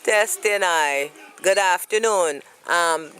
Testing I. Good afternoon.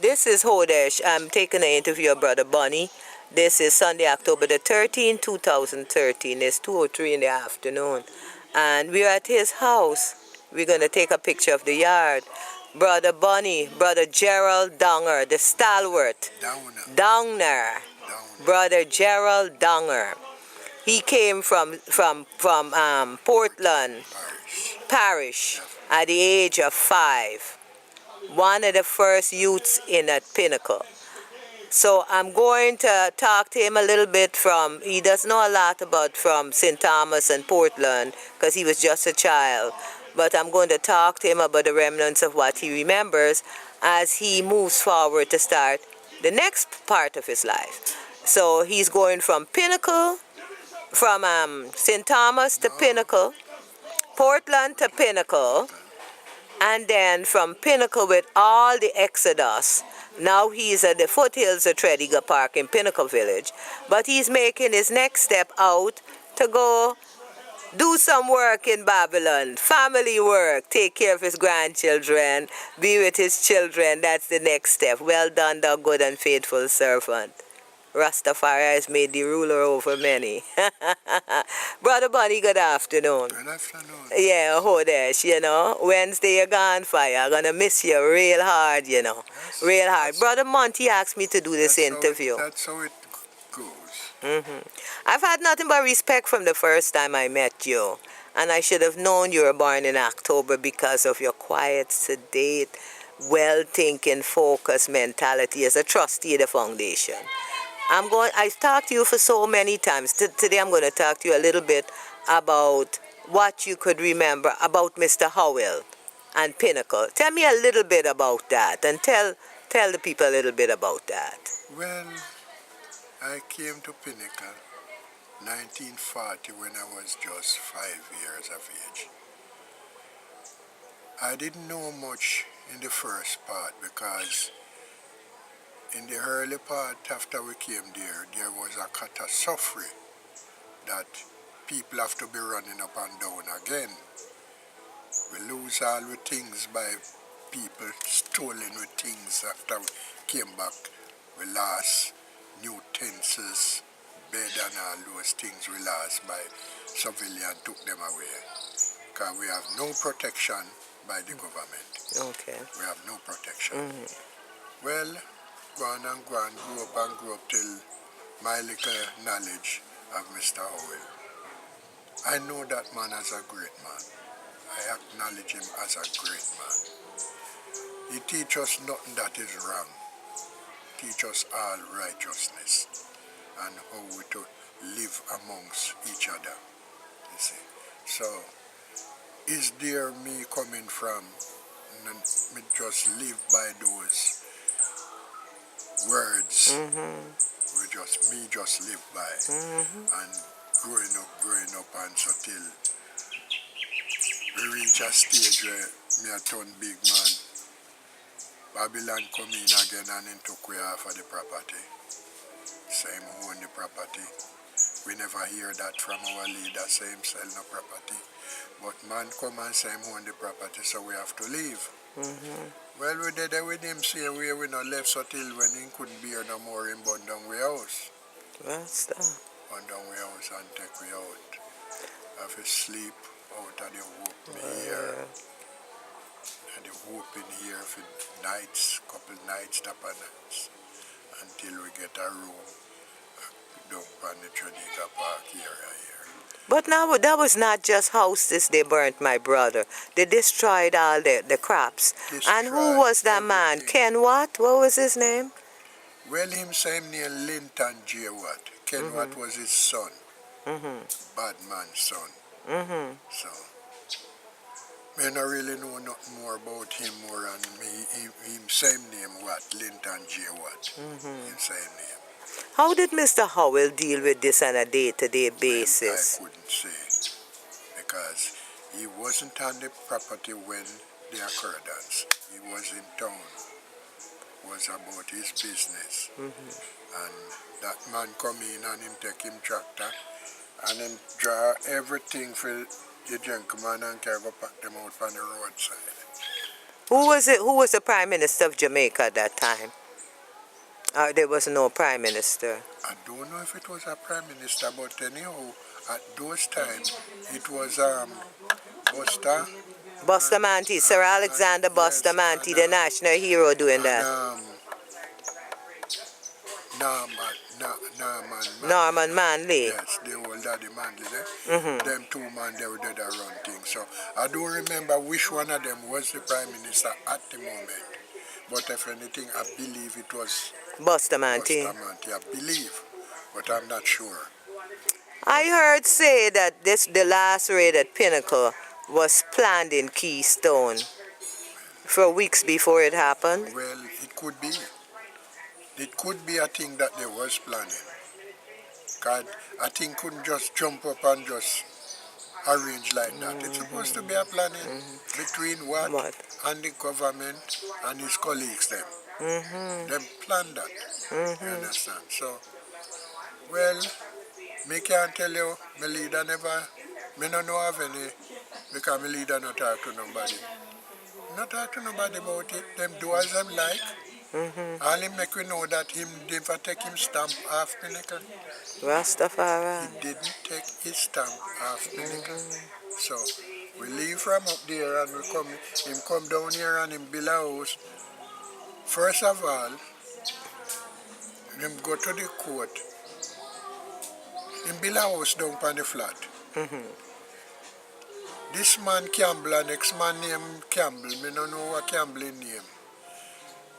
This is Hodesh. I'm taking an interview of Brother Bunny. This is Sunday, October the 13th, 2013. It's 2:03 in the afternoon. And we're at his house. We're going to take a picture of the yard. Brother Bunny, Brother Gerald Downer, the stalwart. Downer. Brother Gerald Downer. He came from Portland Parish at the age of 5. One of the first youths in at Pinnacle. So I'm going to talk to him a little bit he does know a lot about from St. Thomas and Portland because he was just a child. But I'm going to talk to him about the remnants of what he remembers as he moves forward to start the next part of his life. So he's going from Pinnacle, from St. Thomas to Pinnacle, Portland to Pinnacle, and then from Pinnacle with all the exodus. Now he's at the foothills of Tredegar Park in Pinnacle Village, but he's making his next step out to go do some work in Babylon, family work, take care of his grandchildren, be with his children. That's the next step. Well done, thou good and faithful servant. Rastafari has made the ruler over many. Brother Bunny, good afternoon. Good afternoon. Yeah, Hodesh, Wednesday you're gone fire. I'm going to miss you real hard, Yes, real hard. Brother Monty asked me to do this interview. That's how it goes. I've had nothing but respect from the first time I met you. And I should have known you were born in October because of your quiet, sedate, well-thinking, focused mentality as a trustee of the foundation. I've talked to you for so many times. Today I'm going to talk to you a little bit about what you could remember about Mr. Howell and Pinnacle. Tell me a little bit about that and tell the people a little bit about that. Well, I came to Pinnacle 1940 when I was just 5 years of age. I didn't know much in the first part because in the early part after we came there was a catastrophe that people have to be running up and down again. We lose all the things by people stolen with things after we came back. We lost utensils, bed and all those things we lost by civilians took them away. Because we have no protection by the government. Okay. We have no protection. Well, go on, grew up till my little knowledge of Mr. Howell. I know that man as a great man. I acknowledge him as a great man. He teaches us nothing that is wrong. He teaches us all righteousness and how we to live amongst each other. You see. So, is there me coming from and me just live by those words me just live by and growing up and so till we reach a stage where me a turn big man. Babylon come in again and then took away half of the property. Same own the property. We never hear that from our leader, same sell no property. But man come and say him own the property, so we have to leave. Well, we did it with him, say we not left so till when he couldn't bear no more, him burn down we house. What's that? Burn down we house and take we out. Have to sleep out of the whoop here. And the whoop in here for nights, couple nights, tapa nights. Until we get a room down on the Tredegar Park area here. But now that was not just houses they burnt, my brother. They destroyed all the crops. And who was that man? Ken what? What was his name? Well, him same name Linton J. Watt. Ken Watt was his son. Bad man's son. So, me not really know nothing more about him more than me. Him same name Watt, Linton J. Watt. Him same name. How did Mr. Howell deal with this on a day-to-day basis? Well, I couldn't say, because he wasn't on the property when the occurrence. He was in town. It was about his business. And that man come in and him take him tractor and him draw everything for the gentleman and can go pack them out on the roadside. Who was it? Who was the Prime Minister of Jamaica at that time? There was no Prime Minister. I don't know if it was a Prime Minister, but anyhow, at those times, it was Buster. Bustamante, Sir Alexander Bustamante, yes, the national hero doing and, that. Norman Manley. Yes, the old daddy Manley there. Them two men, they were dead around things. So I don't remember which one of them was the Prime Minister at the moment. But if anything, I believe it was Bustamante. I believe, but I'm not sure. I heard say that the last raid at Pinnacle was planned in Keystone for weeks before it happened. Well, it could be. It could be a thing that they was planning. Cause a thing couldn't just jump up and just arrange like that. It's supposed to be a planning between what and the government and his colleagues them. Them plan that. You understand? So, well, me can't tell you, my leader never, me don't know of any, because my leader not talk to nobody. Not talk to nobody about it. Them do as them like. All him make we know that him never take him stamp off Pinnacle. Rastafari. He didn't take his stamp off Pinnacle. So we leave from up there and him come down here and him build a house. First of all, him go to the court. Him build a house down on the flat. This man Campbell, and next man named Campbell, me don't know what Campbell name,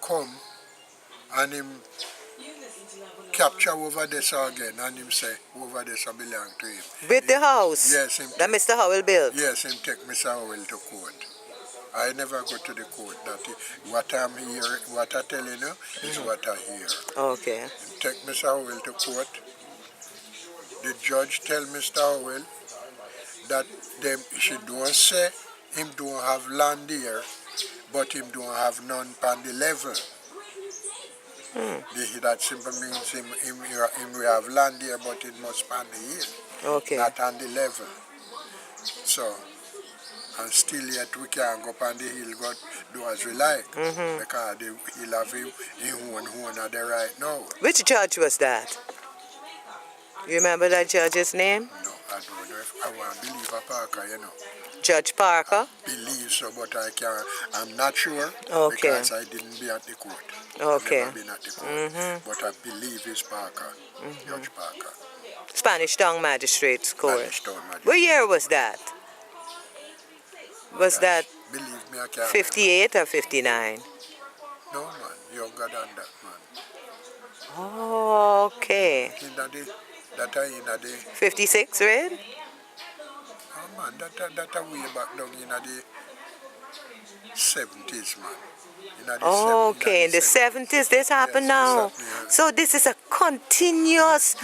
come and him capture over this again and him say over this belong to him. With the house? Yes. That Mr. Howell built? Yes, him take Mr. Howell to court. I never go to the court. What I'm here, what I telling you is what I hear. Okay. Him take Mr. Howell to court. The judge tell Mr. Howell that she don't say him don't have land here, but him don't have none on the level. That simply means him will have land here, but it must on the hill. Okay. Not on the level. So, and still yet we can't go up on the hill, go do as we like. Because he'll have him at the right now. Which judge was that? You remember that judge's name? No, I don't know if I want to believe a Parker, you know. Judge Parker? Believe so, but I'm not sure because I didn't be at the court. Okay. I've never been at the court. But I believe it's Parker, Judge Parker. Spanish Town Magistrates Court. Spanish Town Magistrates. What year was that? Was that believe me, I can't 58 or 59? No, man, younger than that, man. Oh, okay. That are in the 56, right? oh man, that are way back down in the 70s, man. Okay, in the 70s this happened now. So this is a continuous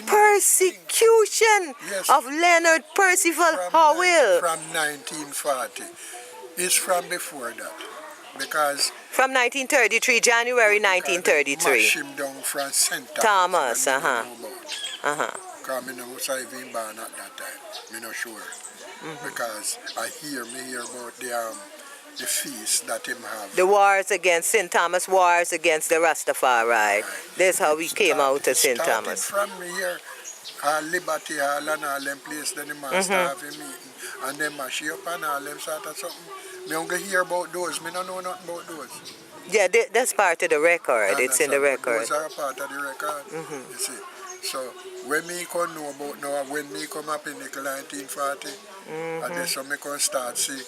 persecution of Leonard Percival Howell. From 1940. It's from before that. Because from 1933, January 1933. Mash him down from St. Thomas, Because I know who's even born at that time. I'm not sure. Because I hear about the feast that him have. The wars against St. Thomas, wars against the Rastafari. Right. That's how we came out of St. Thomas. From here, Liberty Hall and all them places, then the master have a meeting. And then mash you up and all them sort of something. I don't hear about those. I don't know nothing about those. Yeah, that's part of the record. It's in the record. Those are a part of the record. You see. So when me come know about now, when me come up in Pinnacle 1940, and then so me can start see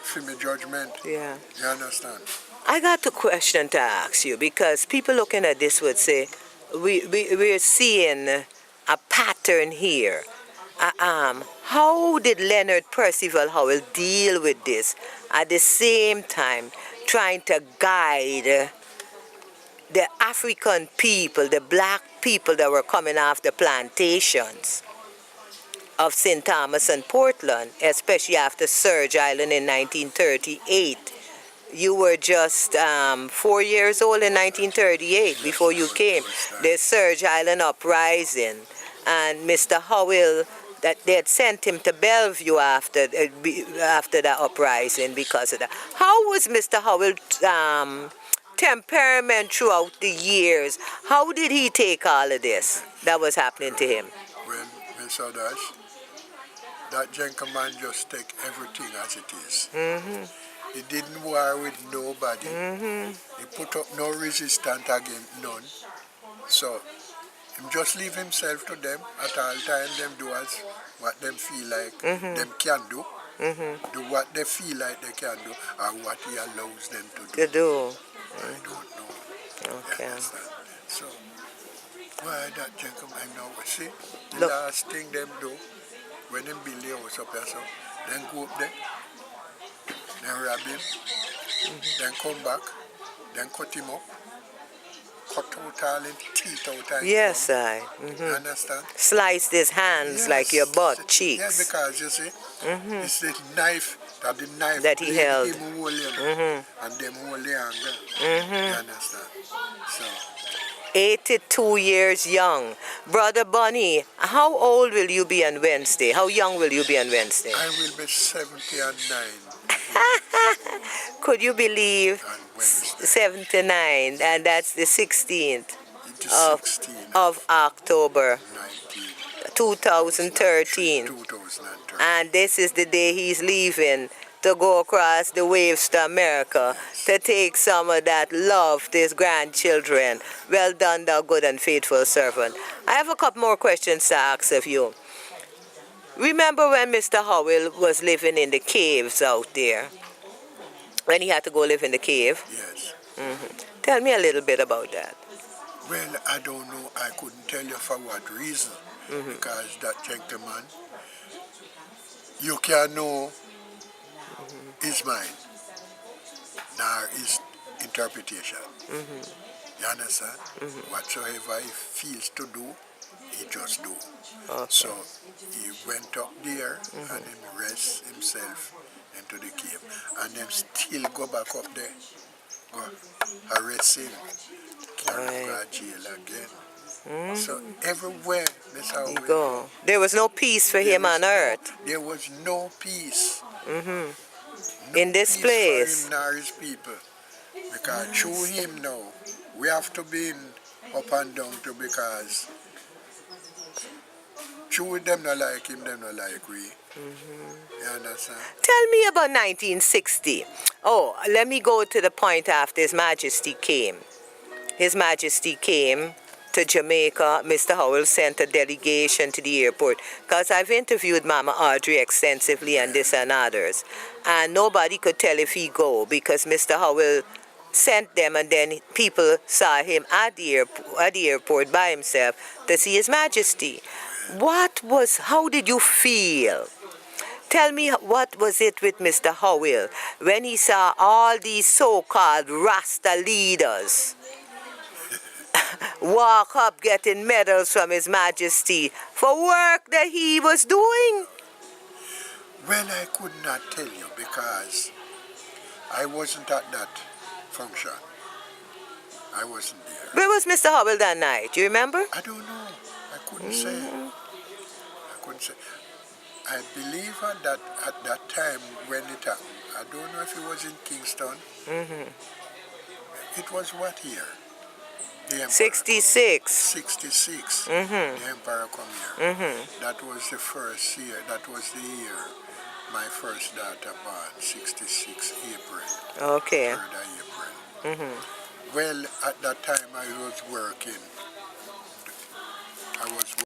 for me judgment. Yeah. You understand? I got a question to ask you because people looking at this would say we're seeing a pattern here. How did Leonard Percival Howell deal with this at the same time trying to guide the African people, the black people that were coming off the plantations of St. Thomas and Portland, especially after Surge Island in 1938? You were just 4 years old in 1938 before you came. The Surge Island uprising, and Mr. Howell that they had sent him to Bellevue after the uprising because of that. How was Mr. Howell temperament throughout the years? How did he take all of this that was happening to him? Well, Miss Others, that gentleman just take everything as it is. He didn't war with nobody. He put up no resistance against none. So him just leave himself to them at all times. Them do as what them feel like them can do. Do what they feel like they can do, or what he allows them to do. I don't know. Okay. You understand? So why that gentleman now? See, the Look. last thing them do when them build the house up here, so then go up there, then rob him, then come back, then cut him up, cut out all his teeth out of his Yes, thumb. I. You understand? Sliced his hands like your butt cheeks. Yeah, because you see, it's the knife that he held. him hold him, and them hold the anger. You understand? So 82 years young. Brother Bunny, how old will you be on Wednesday? How young will you be on Wednesday? I will be 79 Could you believe on Wednesday. 79? And that's the 16th It is of October 19, 2013. 2013. And this is the day he's leaving to go across the waves to America to take some of that love to his grandchildren. Well done, thou good and faithful servant. I have a couple more questions to ask of you. Remember when Mr. Howell was living in the caves out there? When he had to go live in the cave? Yes. Tell me a little bit about that. Well, I don't know. I couldn't tell you for what reason. Because that gentleman, you can't know his mind, nor his interpretation. You understand? Whatsoever he feels to do, he just do. Okay. So he went up there and he rests himself into the cave. And then still go back up there, go arrest him, carry him to jail again. So everywhere, Miss Howell, You go. There was no peace for him on earth. There was no peace. No In this peace place. for him nor his people. Because through him now, we have to be up and down to, because through them not like him, them not like we. You understand? Tell me about 1960. Oh, let me go to the point after His Majesty came. His Majesty came to Jamaica. Mr. Howell sent a delegation to the airport, because I've interviewed Mama Audrey extensively and this and others, and nobody could tell if he go, because Mr. Howell sent them, and then people saw him at the airport by himself to see His Majesty. How did you feel? Tell me, what was it with Mr. Howell when he saw all these so-called Rasta leaders walk up getting medals from His Majesty for work that he was doing? Well, I could not tell you because I wasn't at that function. I wasn't there. Where was Mr. Howell that night? You remember? I don't know. I couldn't say. I couldn't say. I believe at that time when it happened, I don't know if it was in Kingston. It was what year? The Emperor. 66. 66. The Emperor come here. That was the first year. That was the year my first daughter born. 66 April. Okay. 3rd of April. Well, at that time I was working.